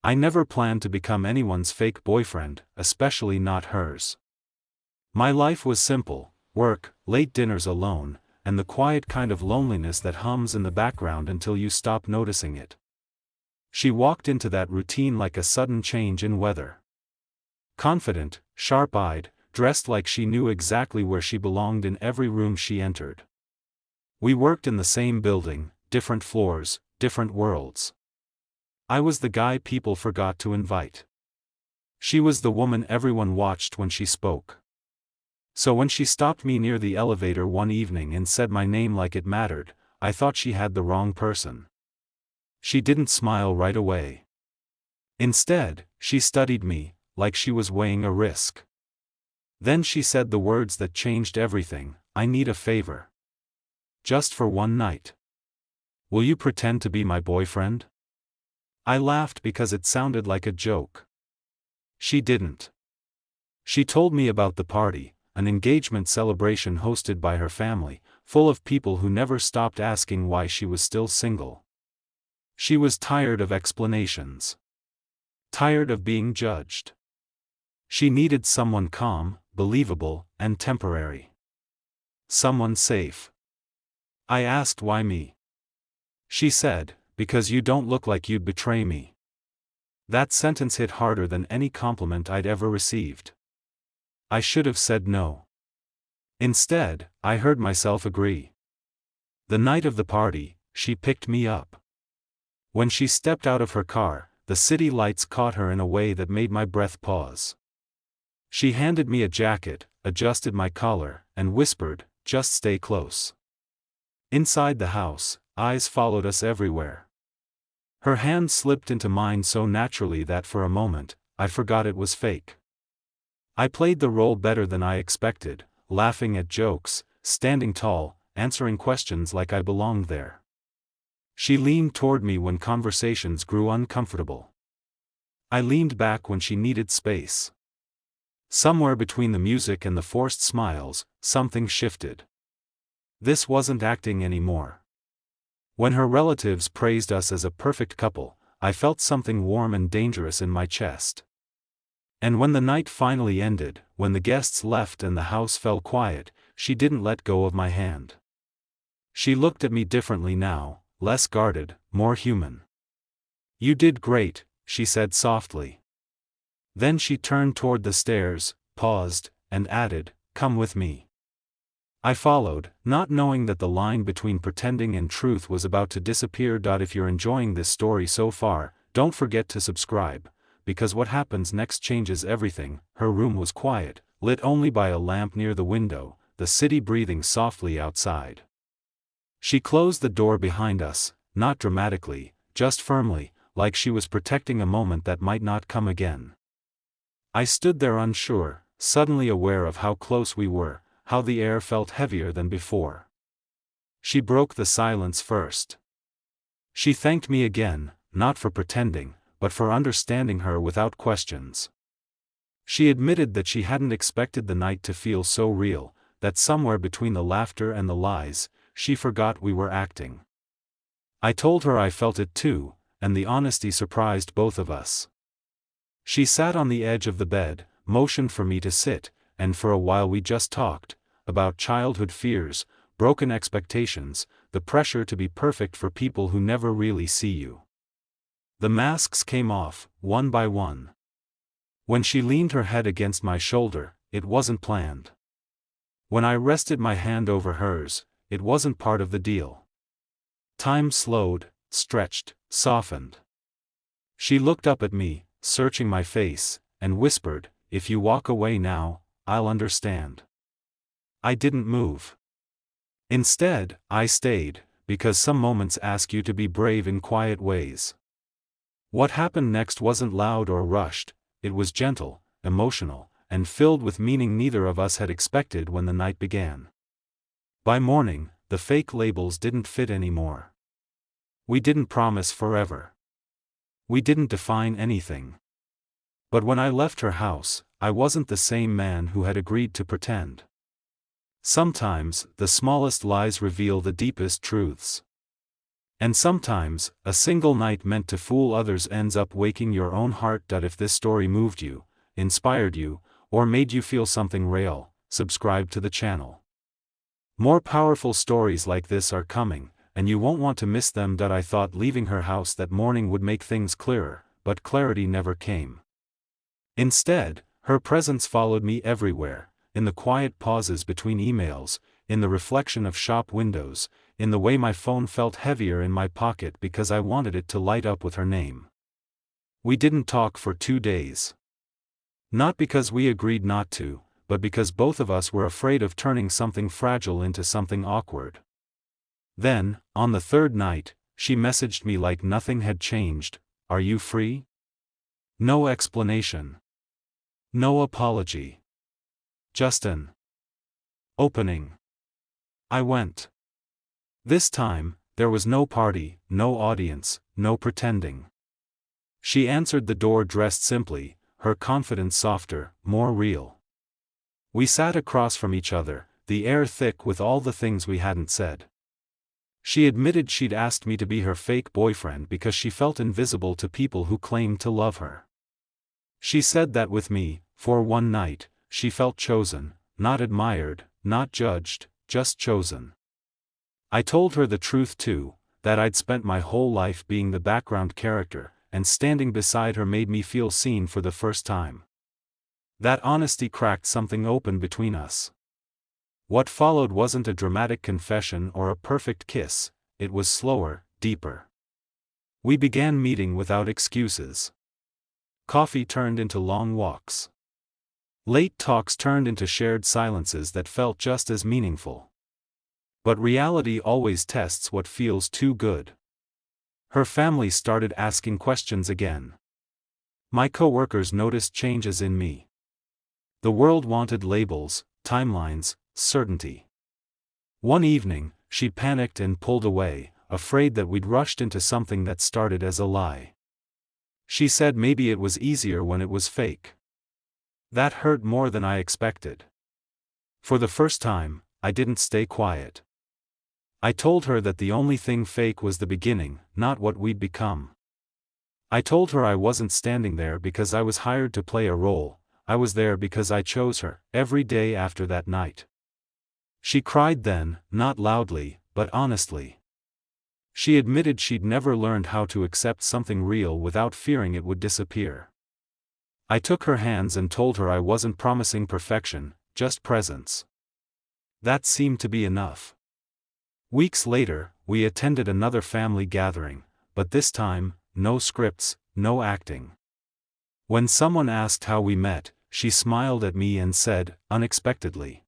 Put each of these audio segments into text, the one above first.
I never planned to become anyone's fake boyfriend, especially not hers. My life was simple: work, late dinners alone, and the quiet kind of loneliness that hums in the background until you stop noticing it. She walked into that routine like a sudden change in weather. Confident, sharp-eyed, dressed like she knew exactly where she belonged in every room she entered. We worked in the same building, different floors, different worlds. I was the guy people forgot to invite. She was the woman everyone watched when she spoke. So when she stopped me near the elevator one evening and said my name like it mattered, I thought she had the wrong person. She didn't smile right away. Instead, she studied me, like she was weighing a risk. Then she said the words that changed everything: "I need a favor. Just for one night. Will you pretend to be my boyfriend?" I laughed because it sounded like a joke. She didn't. She told me about the party, an engagement celebration hosted by her family, full of people who never stopped asking why she was still single. She was tired of explanations. Tired of being judged. She needed someone calm, believable, and temporary. Someone safe. I asked why me. She said, "Because you don't look like you'd betray me." That sentence hit harder than any compliment I'd ever received. I should have said no. Instead, I heard myself agree. The night of the party, she picked me up. When she stepped out of her car, the city lights caught her in a way that made my breath pause. She handed me a jacket, adjusted my collar, and whispered, "Just stay close." Inside the house, eyes followed us everywhere. Her hand slipped into mine so naturally that for a moment, I forgot it was fake. I played the role better than I expected, laughing at jokes, standing tall, answering questions like I belonged there. She leaned toward me when conversations grew uncomfortable. I leaned back when she needed space. Somewhere between the music and the forced smiles, something shifted. This wasn't acting anymore. When her relatives praised us as a perfect couple, I felt something warm and dangerous in my chest. And when the night finally ended, when the guests left and the house fell quiet, she didn't let go of my hand. She looked at me differently now, less guarded, more human. "You did great," she said softly. Then she turned toward the stairs, paused, and added, "Come with me." I followed, not knowing that the line between pretending and truth was about to disappear. If you're enjoying this story so far, don't forget to subscribe, because what happens next changes everything. Her room was quiet, lit only by a lamp near the window, the city breathing softly outside. She closed the door behind us, not dramatically, just firmly, like she was protecting a moment that might not come again. I stood there unsure, suddenly aware of how close we were, how the air felt heavier than before. She broke the silence first. She thanked me again, not for pretending, but for understanding her without questions. She admitted that she hadn't expected the night to feel so real, that somewhere between the laughter and the lies, she forgot we were acting. I told her I felt it too, and the honesty surprised both of us. She sat on the edge of the bed, motioned for me to sit, and for a while we just talked, about childhood fears, broken expectations, the pressure to be perfect for people who never really see you. The masks came off, one by one. When she leaned her head against my shoulder, it wasn't planned. When I rested my hand over hers, it wasn't part of the deal. Time slowed, stretched, softened. She looked up at me, searching my face, and whispered, "If you walk away now, I'll understand." I didn't move. Instead, I stayed, because some moments ask you to be brave in quiet ways. What happened next wasn't loud or rushed, it was gentle, emotional, and filled with meaning neither of us had expected when the night began. By morning, the fake labels didn't fit anymore. We didn't promise forever. We didn't define anything. But when I left her house, I wasn't the same man who had agreed to pretend. Sometimes, the smallest lies reveal the deepest truths. And sometimes, a single night meant to fool others ends up waking your own heart. If this story moved you, inspired you, or made you feel something real, subscribe to the channel. More powerful stories like this are coming, and you won't want to miss them. I thought leaving her house that morning would make things clearer, but clarity never came. Instead, her presence followed me everywhere, in the quiet pauses between emails, in the reflection of shop windows, in the way my phone felt heavier in my pocket because I wanted it to light up with her name. We didn't talk for 2 days. Not because we agreed not to, but because both of us were afraid of turning something fragile into something awkward. Then, on the 3rd night, she messaged me like nothing had changed. "Are you free?" No explanation. No apology. Just an opening. I went. This time, there was no party, no audience, no pretending. She answered the door dressed simply, her confidence softer, more real. We sat across from each other, the air thick with all the things we hadn't said. She admitted she'd asked me to be her fake boyfriend because she felt invisible to people who claimed to love her. She said that with me, for one night, she felt chosen, not admired, not judged, just chosen. I told her the truth too, that I'd spent my whole life being the background character, and standing beside her made me feel seen for the first time. That honesty cracked something open between us. What followed wasn't a dramatic confession or a perfect kiss, it was slower, deeper. We began meeting without excuses. Coffee turned into long walks. Late talks turned into shared silences that felt just as meaningful. But reality always tests what feels too good. Her family started asking questions again. My coworkers noticed changes in me. The world wanted labels, timelines, certainty. One evening, she panicked and pulled away, afraid that we'd rushed into something that started as a lie. She said maybe it was easier when it was fake. That hurt more than I expected. For the first time, I didn't stay quiet. I told her that the only thing fake was the beginning, not what we'd become. I told her I wasn't standing there because I was hired to play a role, I was there because I chose her, every day after that night. She cried then, not loudly, but honestly. She admitted she'd never learned how to accept something real without fearing it would disappear. I took her hands and told her I wasn't promising perfection, just presence. That seemed to be enough. Weeks later, we attended another family gathering, but this time, no scripts, no acting. When someone asked how we met, she smiled at me and said, "Unexpectedly."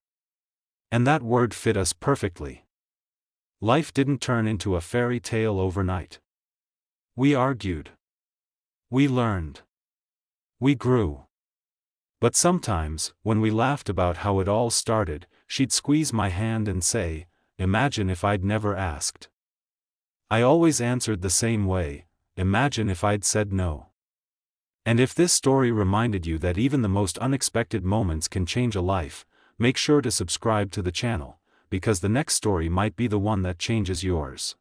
And that word fit us perfectly. Life didn't turn into a fairy tale overnight. We argued. We learned. We grew. But sometimes, when we laughed about how it all started, she'd squeeze my hand and say, "Imagine if I'd never asked." I always answered the same way, imagine if I'd said no. And if this story reminded you that even the most unexpected moments can change a life, make sure to subscribe to the channel, because the next story might be the one that changes yours.